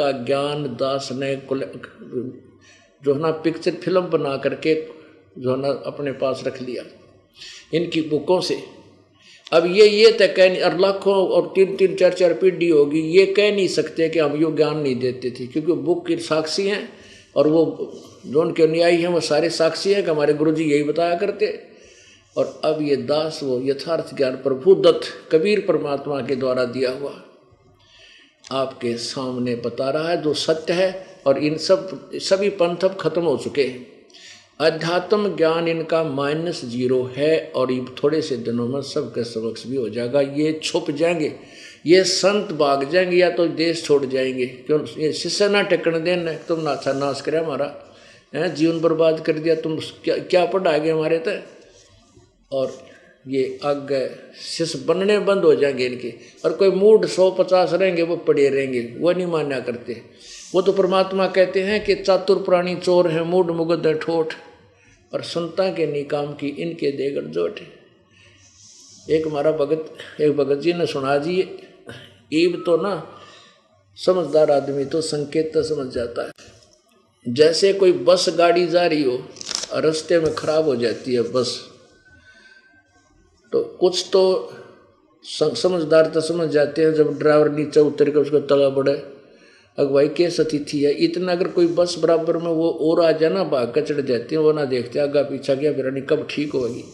का ज्ञान दास ने जो है ना पिक्चर फिल्म बना करके जो है ना अपने पास रख लिया इनकी बुकों से। अब ये तय कह नहीं, और लाखों और 3-3 4-4 पीढ़ी होगी, ये कह नहीं सकते कि हम यो ज्ञान नहीं देते थे, क्योंकि बुक की साक्षी हैं और वो जो उनके अनुयायी हैं वो सारे साक्षी हैं कि हमारे गुरुजी यही बताया करते। और अब ये दास वो यथार्थ ज्ञान प्रभु दत्त कबीर परमात्मा के द्वारा दिया हुआ आपके सामने बता रहा है जो सत्य है। और इन सभी पंथ अब खत्म हो चुके हैं। अध्यात्म ज्ञान इनका -0 है और ये थोड़े से दिनों में सबके समक्ष भी हो जाएगा। ये छुप जाएंगे, ये संत भाग जाएंगे या तो देश छोड़ जाएंगे। क्यों ये शिष्य ना टेकन देना, तुम नाचा नाश करे हमारा है, जीवन बर्बाद कर दिया, तुम क्या पढ़ाएंगे हमारे तय। और ये आगे शिष्य बनने बंद हो जाएंगे इनके। और कोई मूड 100-50 रहेंगे वो पड़े रहेंगे, वो नहीं मान्या करते। वो तो परमात्मा कहते हैं कि चातुर प्राणी चोर हैं, मूड मुगद है ठोठ, और संता के निकाम की इनके देगर जोट। एक हमारा भगत जी ने सुना जी, ईब तो ना समझदार आदमी तो संकेत तो समझ जाता है। जैसे कोई बस गाड़ी जा रही हो और रास्ते में खराब हो जाती है बस, तो कुछ तो समझदार तो समझ जाते हैं जब ड्राइवर नीचे उतर के उसको तला बढ़े, अगवाई केस अतिथि है। इतना अगर कोई बस बराबर में वो और आ जाए ना, भाग कर चढ़ जाते हैं, वो ना देखते आगा पीछा क्या बिरानी कब ठीक होगी।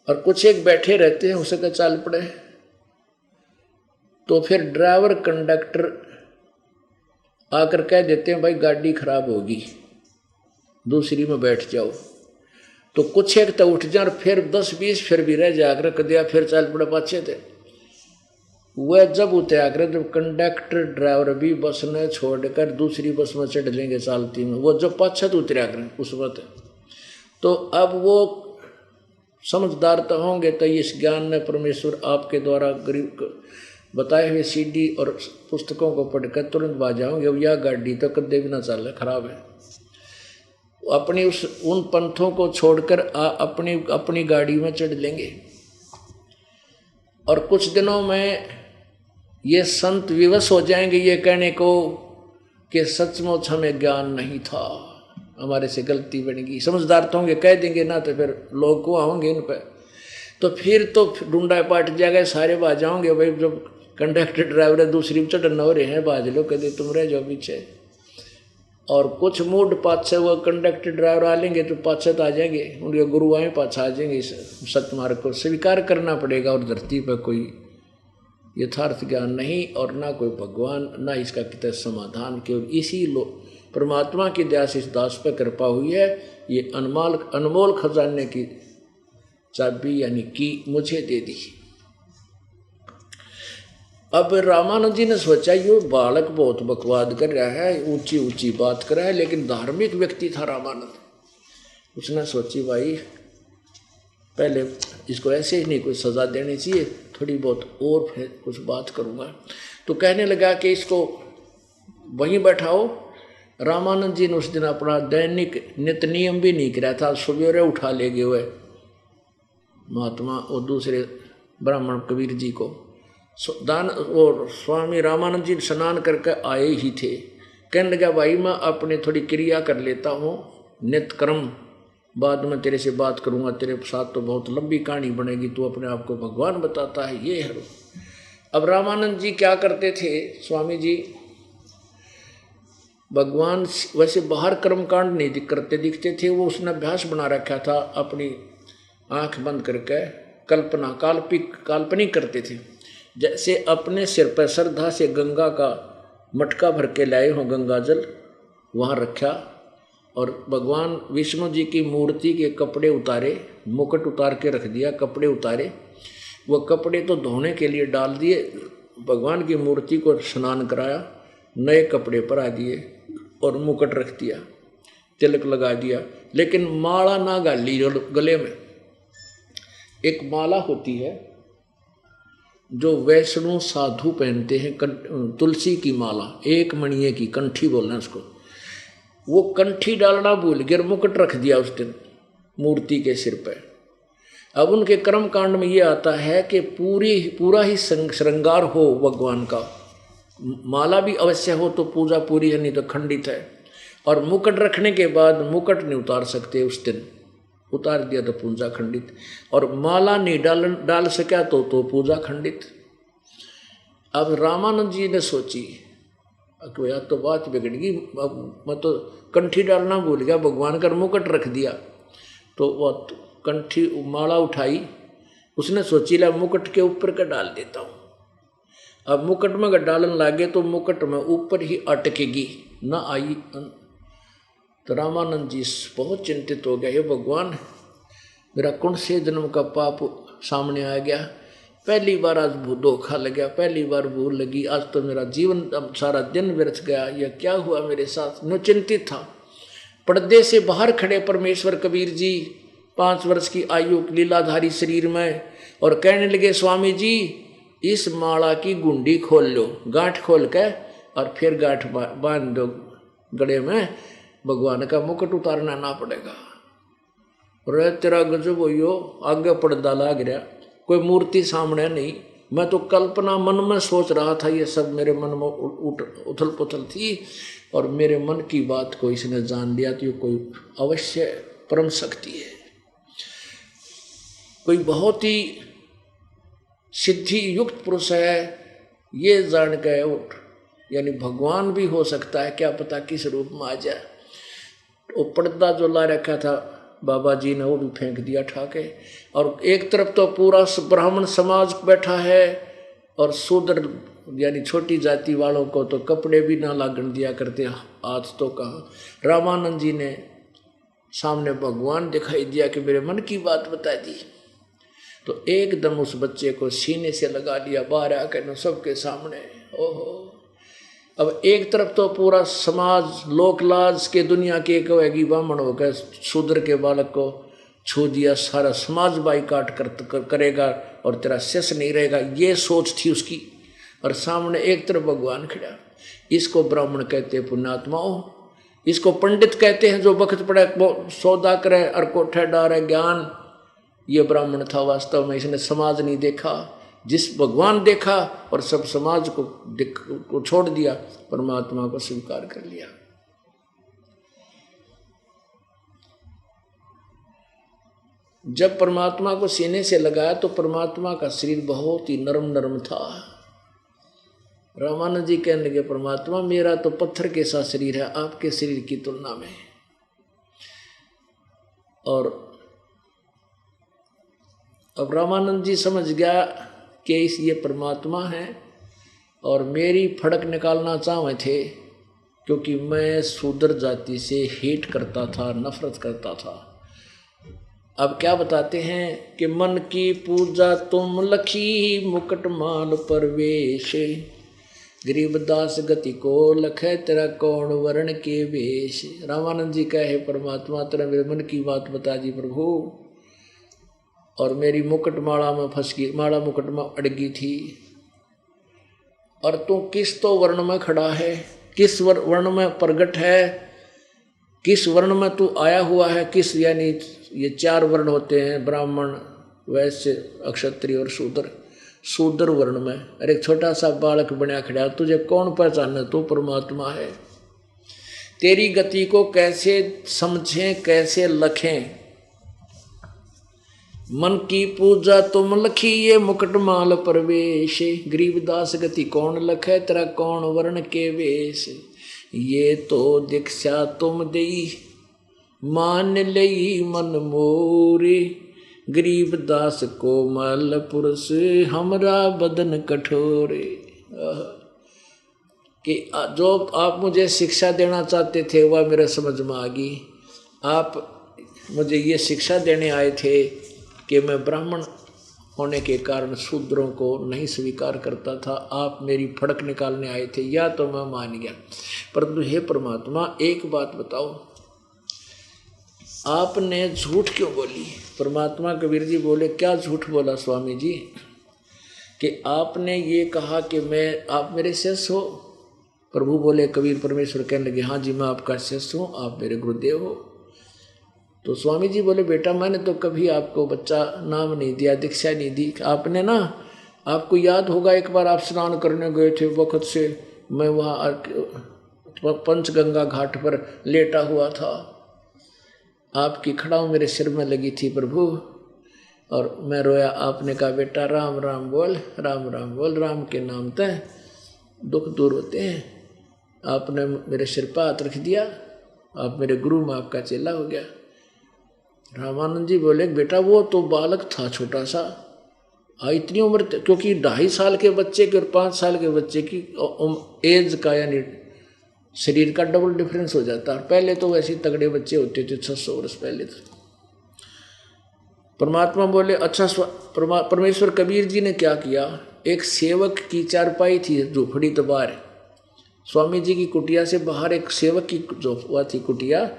और कुछ एक बैठे रहते हैं, उसे का चाल पड़े, तो फिर ड्राइवर कंडक्टर आकर कह देते हैं भाई गाड़ी खराब होगी, दूसरी में बैठ जाओ। तो कुछ एक तो उठ जाए और फिर 10-20 फिर भी रह जाकर कर दिया, फिर चाल पड़े पाछे थे। वह जब उतरा कर जब कंडक्टर ड्राइवर भी बस ने छोड़कर दूसरी बस में चढ़ लेंगे चालती में, वो जब पाछे तो उतरा कर उस वक्त, तो अब वो समझदार तो होंगे। तो इस ज्ञान ने परमेश्वर आपके द्वारा गरीब बताए हुए CD और पुस्तकों को पढ़कर तुरंत बाज जाओगे, अब यह गाड़ी तो कदे भी ना चल खराब है। अपनी उन पंथों को छोड़कर अपनी गाड़ी में चढ़ लेंगे। और कुछ दिनों में ये संत विवश हो जाएंगे ये कहने को कि सचमुच हमें ज्ञान नहीं था, हमारे से गलती बनेगी। समझदार तो होंगे, कह देंगे ना, तो फिर लोग को आओगे इन पर, तो फिर तो ढूंढा पाट जाएगा, सारे बाज जाओगे। भाई जब कंडक्टर ड्राइवर दूसरी में चढ़ना हो रहे हैं, बाज लो, कदे तुम रह जाओ पीछे। और कुछ मूड पाछे वो कंडक्टर ड्राइवर आ लेंगे तो पाछे तो आ जाएंगे, उनके गुरु आए पाछा आ जाएंगे। सतमार्ग को स्वीकार करना पड़ेगा। और धरती पर कोई यथार्थ ज्ञान नहीं और ना कोई भगवान, ना इसका कितना समाधान। केवल इसी परमात्मा की दया से इस दास पर कृपा हुई है। ये अनमोल खजाने की चाबी यानी की मुझे दे दी। अब रामानंद जी ने सोचा ये बालक बहुत बकवाद कर रहा है, ऊंची ऊंची बात कर रहा है, लेकिन धार्मिक व्यक्ति था रामानंद। उसने सोची भाई पहले इसको ऐसे ही नहीं कोई सजा देनी चाहिए, थोड़ी बहुत और फिर कुछ बात करूँगा। तो कहने लगा कि इसको वहीं बैठाओ। रामानंद जी ने उस दिन अपना दैनिक नित्य नियम भी नहीं किया था, सवेरे उठा ले गए हुए महात्मा और दूसरे ब्राह्मण कबीर जी को दान, और स्वामी रामानंद जी स्नान करके आए ही थे। कहने लगा भाई मैं अपने थोड़ी क्रिया कर लेता हूँ नित्य कर्म, बाद में तेरे से बात करूँगा, तेरे साथ तो बहुत लंबी कहानी बनेगी, तू अपने आप को भगवान बताता है ये है। अब रामानंद जी क्या करते थे, स्वामी जी भगवान वैसे बाहर कर्मकांड नहीं करते दिखते थे, वो उसने अभ्यास बना रखा था अपनी आंख बंद करके कल्पना काल्पनिक करते थे। जैसे अपने सिर पर श्रद्धा से गंगा का मटका भर के लाए हों, गंगा जल वहाँ रखा और भगवान विष्णु जी की मूर्ति के कपड़े उतारे, मुकुट उतार के रख दिया, कपड़े उतारे, वो कपड़े तो धोने के लिए डाल दिए, भगवान की मूर्ति को स्नान कराया, नए कपड़े पहना दिए और मुकुट रख दिया, तिलक लगा दिया, लेकिन माला ना गाली। गले में एक माला होती है जो वैष्णव साधु पहनते हैं, तुलसी की माला, एक मणिये की कंठी बोलना उसको, वो कंठी डालना भूल गया, मुकुट रख दिया उस दिन मूर्ति के सिर पर। अब उनके कर्म कांड में ये आता है कि पूरा ही श्रृंगार हो भगवान का, माला भी अवश्य हो तो पूजा पूरी है, नहीं तो खंडित है। और मुकुट रखने के बाद मुकुट नहीं उतार सकते उस दिन, उतार दिया तो पूजा खंडित। और माला नहीं डाल सका तो पूजा खंडित। अब रामानंद जी ने सोची कि यार तो बात बिगड़ गई, अब मैं तो कंठी डालना भूल गया, भगवान का मुकुट रख दिया। तो वह कंठी माला उठाई, उसने सोची ला मुकुट के ऊपर का डाल देता हूँ। अब मुकुट में अगर डालन लागे तो मुकुट में ऊपर ही अटकेगी, ना आई। तो रामानंद जी बहुत चिंतित हो गया, ये भगवान मेरा कौन से जन्म का पाप सामने आ गया, पहली बार आज धोखा लग गया, पहली बार भूल लगी, आज तो मेरा जीवन सारा दिन व्यर्थ गया, यह क्या हुआ मेरे साथ। नो चिंतित था। पर्दे से बाहर खड़े परमेश्वर कबीर जी 5 वर्ष की आयु लीलाधारी शरीर में, और कहने लगे स्वामी जी इस माला की गुंडी खोल लो, गांठ खोल के और फिर गांठ बांध दो गले में, भगवान का मुकुट उतारना ना पड़ेगा। रे तेरा गजब हो, आगे पर्दा लाग रहा, कोई मूर्ति सामने नहीं, मैं तो कल्पना मन में सोच रहा था, ये सब मेरे मन में उथल पुथल थी, और मेरे मन की बात को इसने जान लिया तो ये कोई अवश्य परम शक्ति है, कोई बहुत ही सिद्धि युक्त पुरुष है, ये जान के उठ, यानी भगवान भी हो सकता है, क्या पता किस रूप में आ जाए। वो पर्दा जो ला रखा था बाबा जी ने वो भी फेंक दिया ठाके, और एक तरफ तो पूरा ब्राह्मण समाज बैठा है, और शूद्र यानी छोटी जाति वालों को तो कपड़े भी ना लागण दिया करते, हाथ तो कहाँ। रामानंद जी ने सामने भगवान दिखाई दिया कि मेरे मन की बात बता दी, तो एकदम उस बच्चे को सीने से लगा लिया, बाहर आकर सबके सामने। ओहो, अब एक तरफ तो पूरा समाज लोकलाज के दुनिया के कहेगी ब्राह्मण होकर शूद्र के बालक को छू दिया, सारा समाज बाईकाट करेगा और तेरा शेष नहीं रहेगा, ये सोच थी उसकी। और सामने एक तरफ भगवान खड़ा। इसको ब्राह्मण कहते हैं पुण्यात्माओं, इसको पंडित कहते हैं जो बखत पड़े सौदा करे और कोठे डारे ज्ञान। ये ब्राह्मण था वास्तव में, इसने समाज नहीं देखा, जिस भगवान देखा और सब समाज को छोड़ दिया, परमात्मा को स्वीकार कर लिया। जब परमात्मा को सीने से लगाया तो परमात्मा का शरीर बहुत ही नरम नरम था। रामानंद जी कहने लगे परमात्मा मेरा तो पत्थर के सा शरीर है आपके शरीर की तुलना में, और अब रामानंद जी समझ गया कि ये परमात्मा है और मेरी फड़क निकालना चाहे थे, क्योंकि मैं शूद्र जाति से हेट करता था, नफरत करता था। अब क्या बताते हैं कि मन की पूजा तुम लखी मुकुट माल परवेश, गरीबदास गति को लखे तेरा कौन वर्ण के वेश। रामानंद जी कहे परमात्मा तेरा मेरे मन की बात बता दी प्रभु, और मेरी मुकुट माला में फंस गई, माला मुकुट में अड़गी थी, और तू किस तो वर्ण में खड़ा है, किस वर्ण में प्रगट है, किस वर्ण में तू आया हुआ है, किस यानी ये 4 वर्ण होते हैं ब्राह्मण वैश्य क्षत्रिय और शूद्र। शूद्र वर्ण में अरे एक छोटा सा बालक बना खड़ा, तुझे कौन पहचाने, तू परमात्मा है। तेरी गति को कैसे समझें कैसे लखें, मन की पूजा तुम लखी ये मुकुट माल परवेश, गरीबदास गति कौन लखे तेरा कौन वर्ण के वेश। ये तो दीक्षा तुम दई मान लई मन मोरे, गरीबदास कोमल पुरुष हमरा बदन कठोरे। कि जो आप मुझे शिक्षा देना चाहते थे वह मेरे समझ में आ गई। आप मुझे ये शिक्षा देने आए थे कि मैं ब्राह्मण होने के कारण शूद्रों को नहीं स्वीकार करता था, आप मेरी फड़क निकालने आए थे, या तो मैं मान गया। परंतु हे परमात्मा एक बात बताओ, आपने झूठ क्यों बोली। परमात्मा कबीर जी बोले क्या झूठ बोला स्वामी जी, कि आपने ये कहा कि आप मेरे शिष्य हो। प्रभु बोले कबीर परमेश्वर कहने लगे हाँ जी मैं आपका शिष्य हूँ, आप मेरे गुरुदेव हो। तो स्वामी जी बोले बेटा मैंने तो कभी आपको बच्चा नाम नहीं दिया, दीक्षा नहीं दी। आपने ना, आपको याद होगा एक बार आप स्नान करने गए थे, वक्त से मैं वहाँ पंचगंगा घाट पर लेटा हुआ था, आपकी खड़ाऊ मेरे सिर में लगी थी प्रभु, और मैं रोया। आपने कहा बेटा राम राम बोल, राम राम बोल, राम के नाम तय दुख दूर होते हैं। आपने मेरे सिर पर हाथ रख दिया, आप मेरे गुरु में आपका चेला हो गया। रामानंद जी बोले बेटा वो तो बालक था छोटा सा, इतनी उम्र, क्योंकि 2.5 साल के बच्चे की और 5 साल के बच्चे की एज का यानी शरीर का डबल डिफरेंस हो जाता है। पहले तो वैसे तगड़े बच्चे होते थे 600 वर्ष पहले। तो परमात्मा बोले अच्छा, परमेश्वर कबीर जी ने क्या किया, एक सेवक की चारपाई थी झोपड़ी तो बाहर, स्वामी जी की कुटिया से बाहर एक सेवक की जो हुआ थी कुटिया,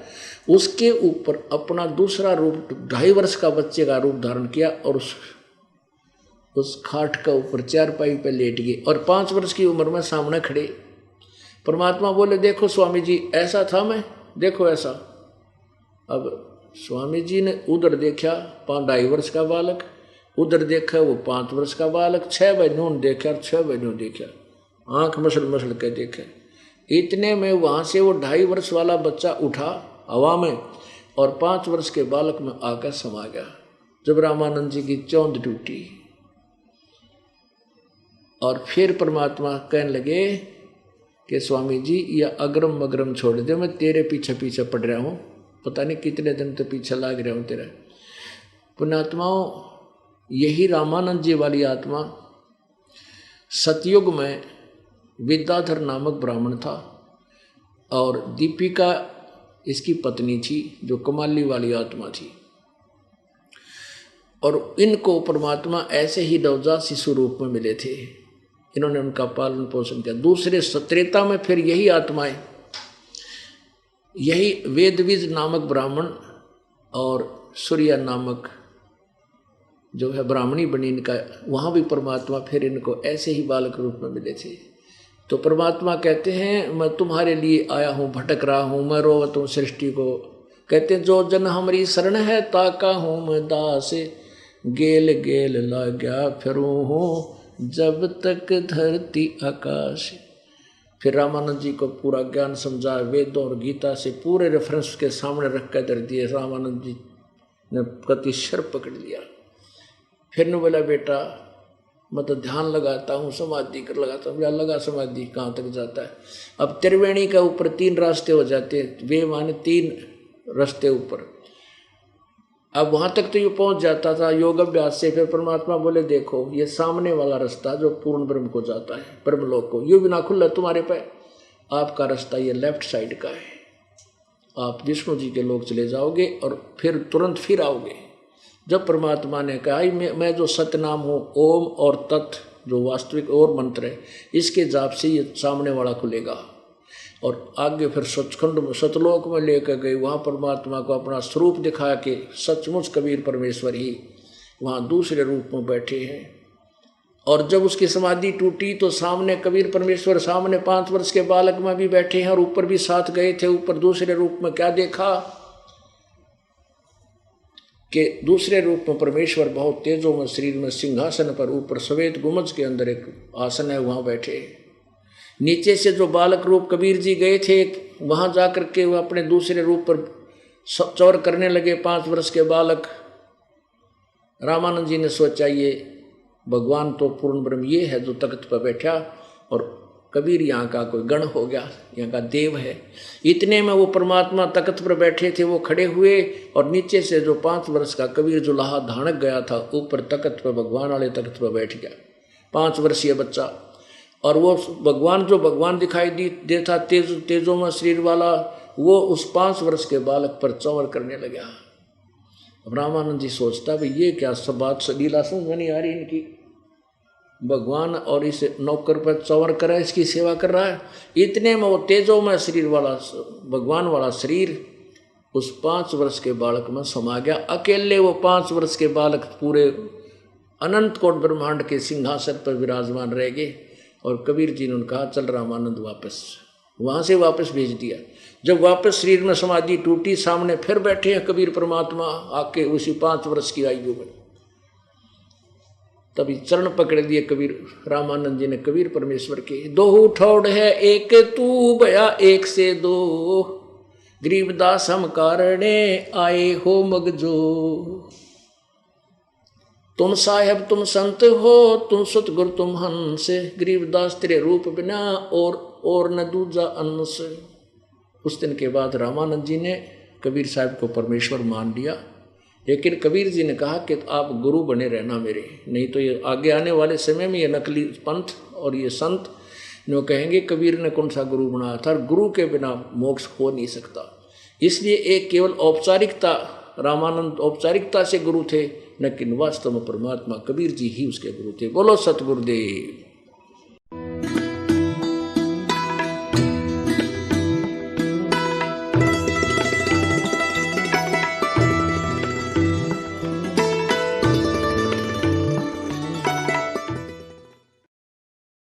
उसके ऊपर अपना दूसरा रूप 2.5 वर्ष का बच्चे का रूप धारण किया और उस खाट का ऊपर चारपाई पे लेट गए और 5 वर्ष की उम्र में सामने खड़े। परमात्मा बोले देखो स्वामी जी ऐसा था मैं, देखो ऐसा। अब स्वामी जी ने उधर देखा 2.5 वर्ष का बालक, उधर देखा वो 5 वर्ष का बालक, 6 बहनों ने देखा और 6 बहनों देखा, आंख मसल मसल के देखे। इतने में वहाँ से वो 2.5 वर्ष वाला बच्चा उठा हवा में और 5 वर्ष के बालक में आकर समा गया। जब रामानंद जी की चौंध टूटी और फिर परमात्मा कहने लगे कि स्वामी जी यह अग्रम मग्रम छोड़ दे, मैं तेरे पीछे पीछे पड़ रहा हूँ, पता नहीं कितने दिन तो पीछे लाग रहा हूँ तेरा। पुण्यात्माओं, यही रामानंद जी वाली आत्मा सतयुग में विद्याधर नामक ब्राह्मण था और दीपिका इसकी पत्नी थी जो कमाली वाली आत्मा थी, और इनको परमात्मा ऐसे ही नवजात शिशु रूप में मिले थे। इन्होंने उनका पालन पोषण किया। दूसरे त्रेता में फिर यही आत्माएं, यही वेदविज नामक ब्राह्मण और सूर्या नामक जो है ब्राह्मणी बनी इनका, वहाँ भी परमात्मा फिर इनको ऐसे ही बालक रूप में मिले थे। तो परमात्मा कहते हैं मैं तुम्हारे लिए आया हूँ, भटक रहा हूँ, मैं रोवत हूँ सृष्टि को। कहते हैं जो जन हमारी शरण है ताका हूँ मैं दास, गेल गेल लाग्या फिरूँ हूँ जब तक धरती आकाश। फिर रामानंद जी को पूरा ज्ञान समझा, वेदों और गीता से पूरे रेफरेंस के सामने रख कर धर दिए। रामानंद जी ने प्रति शर पकड़ लिया। फिर ने बोला बेटा मैं तो ध्यान लगाता हूँ, समाधि कर लगाता हूँ। या लगा समाधि कहाँ तक जाता है। अब त्रिवेणी का ऊपर 3 रास्ते हो जाते हैं, वे माने 3 रास्ते ऊपर। अब वहाँ तक तो ये पहुँच जाता था योग अभ्यास से। फिर परमात्मा बोले देखो ये सामने वाला रास्ता जो पूर्ण ब्रह्म को जाता है, ब्रह्मलोक को, ये बिना खुला तुम्हारे पे, आपका रास्ता ये लेफ्ट साइड का है। आप विष्णु जी के लोग चले जाओगे और फिर तुरंत फिर आओगे। जब परमात्मा ने कहा मैं जो सतनाम हूँ, ओम और तत् जो वास्तविक और मंत्र है, इसके जाप से ये सामने वाला खुलेगा। और आगे फिर सचखंड में सतलोक में लेकर गए, वहाँ परमात्मा को अपना स्वरूप दिखा के सचमुच कबीर परमेश्वर ही वहाँ दूसरे रूप में बैठे हैं। और जब उसकी समाधि टूटी तो सामने कबीर परमेश्वर सामने 5 वर्ष के बालक में भी बैठे हैं और ऊपर भी साथ गए थे। ऊपर दूसरे रूप में क्या देखा कि दूसरे रूप में परमेश्वर बहुत तेजों में शरीर में सिंहासन पर ऊपर श्वेत गुंबज के अंदर एक आसन है, वहाँ बैठे। नीचे से जो बालक रूप कबीर जी गए थे वहाँ जा कर के वो अपने दूसरे रूप पर चौर करने लगे 5 वर्ष के बालक। रामानंद जी ने सोचा ये भगवान तो पूर्ण ब्रह्म ये है जो तख्त पर बैठा, और कबीर यहाँ का कोई गण हो गया, यहाँ का देव है। इतने में वो परमात्मा तख्त पर बैठे थे, वो खड़े हुए और नीचे से जो 5 वर्ष का कबीर जुलाहा धानक गया था ऊपर तख्त पर, भगवान वाले तख्त पर बैठ गया 5 वर्षीय बच्चा। और वो भगवान जो भगवान दिखाई देता तेजों में शरीर वाला, वो उस 5 वर्ष के बालक पर चौर करने लगा। अब रामानंद जी सोचता भाई ये क्या सब बात लीला समझ में नहीं आ रही इनकी। भगवान और इस नौकर पर चौर कर रहा है, इसकी सेवा कर रहा है। इतने में वो तेजों में शरीर वाला भगवान वाला शरीर उस 5 वर्ष के बालक में समा गया। अकेले वो 5 वर्ष के बालक पूरे अनंत कोट ब्रह्मांड के सिंहासन पर विराजमान रह गए। और कबीर जी ने कहा चल रामानंद वापस, वहाँ से वापस भेज दिया। जब वापस शरीर में समाधि टूटी, सामने फिर बैठे हैं कबीर परमात्मा आके उसी 5 वर्ष की आयु में। तभी चरण पकड़ लिए कबीर रामानंद जी ने कबीर परमेश्वर के। दो ठौड़ है एक तू भया एक से दो, गरीबदास हम कारणे आए हो मगजो। तुम साहेब तुम संत हो, तुम सतगुरु तुम हंस, गरीबदास तेरे रूप बिना और न दूजा अंश। उस दिन के बाद रामानंद जी ने कबीर साहब को परमेश्वर मान लिया, लेकिन कबीर जी ने कहा कि आप गुरु बने रहना मेरे, नहीं तो ये आगे आने वाले समय में ये नकली पंथ और ये संत जो कहेंगे कबीर ने कौन सा गुरु बनाया था, गुरु के बिना मोक्ष हो नहीं सकता। इसलिए एक केवल औपचारिकता, रामानंद औपचारिकता से गुरु थे, लेकिन वास्तव में परमात्मा कबीर जी ही उसके गुरु थे। बोलो सतगुरुदेव।